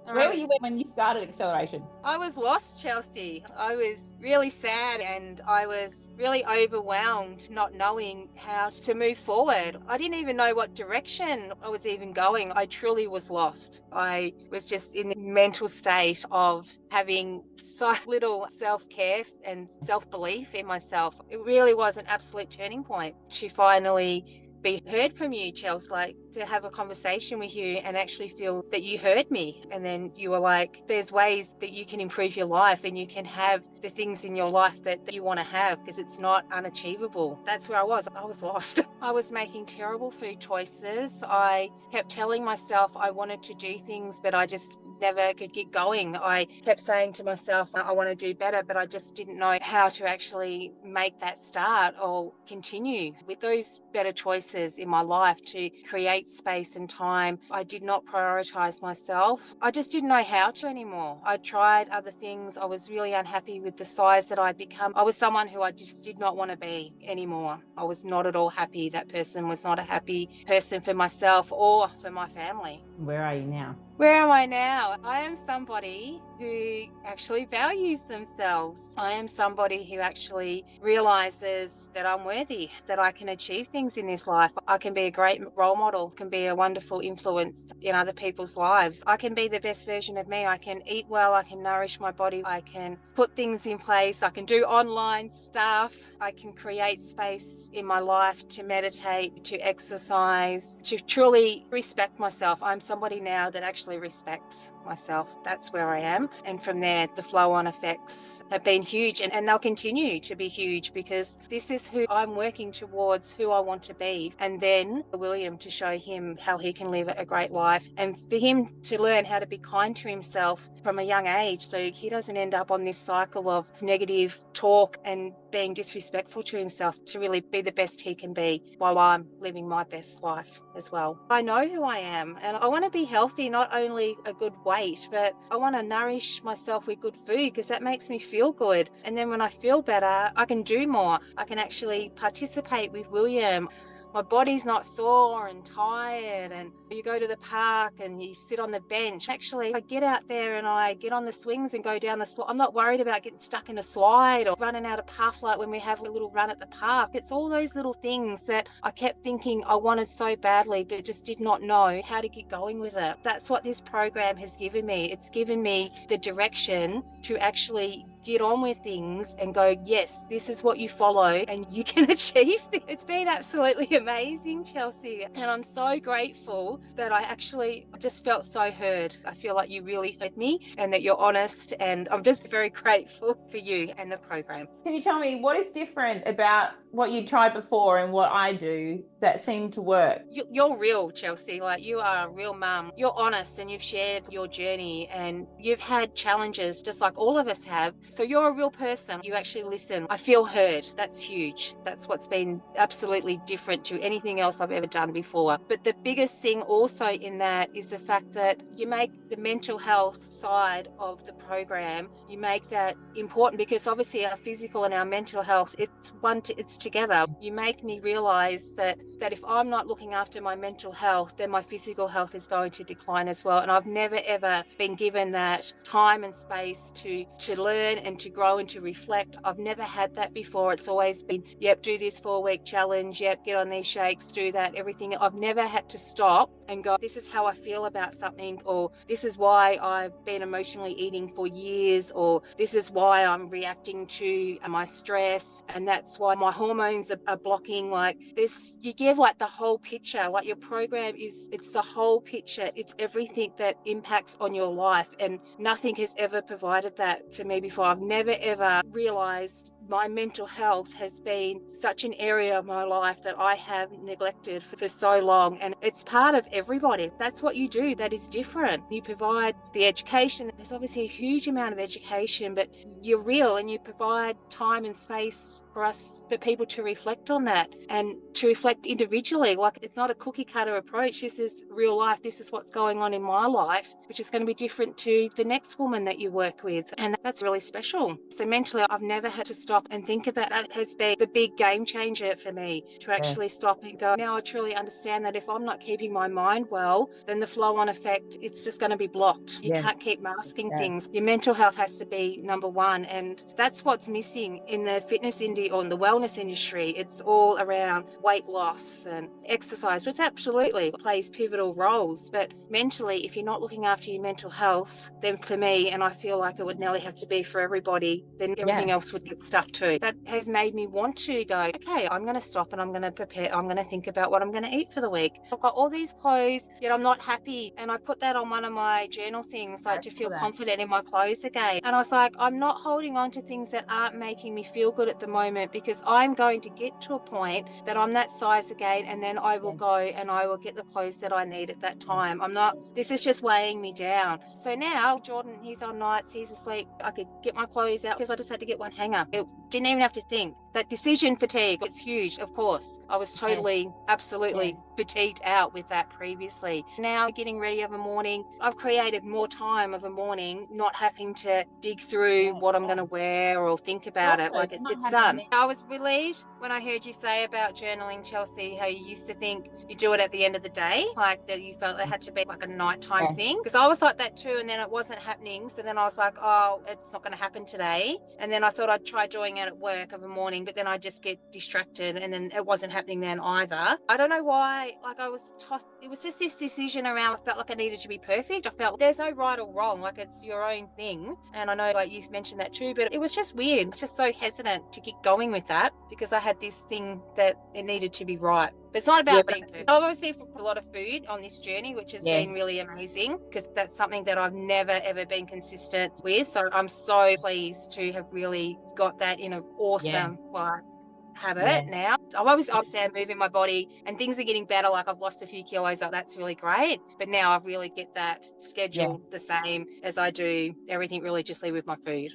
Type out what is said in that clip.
Where were you when you started Acceleration? I was lost, Chelsea. I was really sad and I was really overwhelmed, not knowing how to move forward. I didn't even know what direction I was even going. I truly was lost. I was just in the mental state of having so little self-care and self-belief in myself. It really was an absolute turning point to finally be heard from you, Chelsea, like to have a conversation with you and actually feel that you heard me. And then you were like, there's ways that you can improve your life and you can have the things in your life that you want to have because it's not unachievable. That's where I was. I was lost. I was making terrible food choices. I kept telling myself I wanted to do things, but I just never could get going. I kept saying to myself, I want to do better, but I just didn't know how to actually make that start or continue with those better choices in my life to create space and time. I did not prioritize myself. I just didn't know how to anymore. I tried other things. I was really unhappy with the size that I'd become. I was someone who I just did not want to be anymore. I was not at all happy. That person was not a happy person for myself or for my family. Where are you now? Where am I now? I am somebody who actually values themselves. I am somebody who actually realizes that I'm worthy, that I can achieve things in this life. I can be a great role model, can be a wonderful influence in other people's lives. I can be the best version of me. I can eat well. I can nourish my body. I can put things in place. I can do online stuff. I can create space in my life to meditate, to exercise, to truly respect myself. I'm somebody now that actually respects myself. That's where I am. And from there, the flow-on effects have been huge and they'll continue to be huge because this is who I'm working towards, who I want to be. And then William, to show him how he can live a great life and for him to learn how to be kind to himself from a young age so he doesn't end up on this cycle of negative talk and being disrespectful to himself, to really be the best he can be while I'm living my best life as well. I know who I am and I want to be healthy, not only a good weight, but I want to nourish myself with good food because that makes me feel good. And then when I feel better, I can do more. I can actually participate with William. My body's not sore and tired, and you go to the park and you sit on the bench. Actually, I get out there and I get on the swings and go down the slide. I'm not worried about getting stuck in a slide or running out of puff like when we have a little run at the park. It's all those little things that I kept thinking I wanted so badly, but just did not know how to get going with it. That's what this program has given me. It's given me the direction to actually get on with things and go, yes, this is what you follow and you can achieve this. It's been absolutely amazing, Chelsea. And I'm so grateful that I actually just felt so heard. I feel like you really heard me and that you're honest. And I'm just very grateful for you and the program. Can you tell me what is different about what you tried before and what I do that seemed to work? You're real, Chelsea. Like, you are a real mum. You're honest and you've shared your journey and you've had challenges just like all of us have. So you're a real person. You actually listen. I feel heard. That's huge. That's what's been absolutely different to anything else I've ever done before. But the biggest thing also in that is the fact that you make the mental health side of the program, you make that important because obviously our physical and our mental health, it's together. You make me realize that if I'm not looking after my mental health, then my physical health is going to decline as well. And I've never ever been given that time and space to learn and to grow and to reflect. I've never had that before. It's always been, yep, do this 4-week challenge, yep, get on these shakes, do that, everything. I've never had to stop and go, this is how I feel about something, or this is why I've been emotionally eating for years, or this is why I'm reacting to my stress, and that's why my hormones are blocking. Like this, you give like the whole picture. Like your program it's the whole picture. It's everything that impacts on your life, and nothing has ever provided that for me before. I've never ever realized my mental health has been such an area of my life that I have neglected for so long, and it's part of everybody. That's what you do that is different. You provide the education. There's obviously a huge amount of education, but you're real and you provide time and space for people to reflect on that and to reflect individually. Like, it's not a cookie cutter approach. This is real life. This is what's going on in my life, which is going to be different to the next woman that you work with. And that's really special. So mentally, I've never had to stop and think about that. It has been the big game changer for me to actually stop and go, now I truly understand that if I'm not keeping my mind well, then the flow on effect, it's just going to be blocked. You can't keep masking things. Your mental health has to be number one. And that's what's missing in the fitness industry or in the wellness industry. It's all around weight loss and exercise, which absolutely plays pivotal roles. But mentally, if you're not looking after your mental health, then for me, and I feel like it would nearly have to be for everybody, then everything else would get stuck too. That has made me want to go, okay, I'm going to stop and I'm going to prepare. I'm going to think about what I'm going to eat for the week. I've got all these clothes, yet I'm not happy. And I put that on one of my journal things, like to feel confident in my clothes again. And I was like, I'm not holding on to things that aren't making me feel good at the moment, because I'm going to get to a point that I'm that size again, and then I will go and I will get the clothes that I need at that time. This is just weighing me down. So now Jordan, he's on nights, he's asleep. I could get my clothes out because I just had to get one hanger. It didn't even have to think. That decision fatigue, it's huge, of course. I was totally, absolutely fatigued out with that previously. Now getting ready of a morning, I've created more time of a morning, not having to dig through what I'm going to wear or think about it. Like, it's done. I was relieved when I heard you say about journaling, Chelsea, how you used to think you do it at the end of the day, like that you felt it had to be like a nighttime thing. Because I was like that too, and then it wasn't happening. So then I was like, oh, it's not going to happen today. And then I thought I'd try doing it at work of a morning, but then I just get distracted, and then it wasn't happening then either. I don't know why. Like, I was tossed. It was just this decision around. I felt like I needed to be perfect. I felt there's no right or wrong. Like, it's your own thing. And I know, like, you mentioned that too, but it was just weird. I was just so hesitant to get going with that because I had this thing that it needed to be right. But it's not about being perfect. I've obviously a lot of food on this journey, which has been really amazing, because that's something that I've never, ever been consistent with. So I'm so pleased to have really got that in an awesome habit now. Obviously I'm moving my body and things are getting better. Like, I've lost a few kilos, so that's really great. But now I really get that schedule the same as I do everything religiously with my food.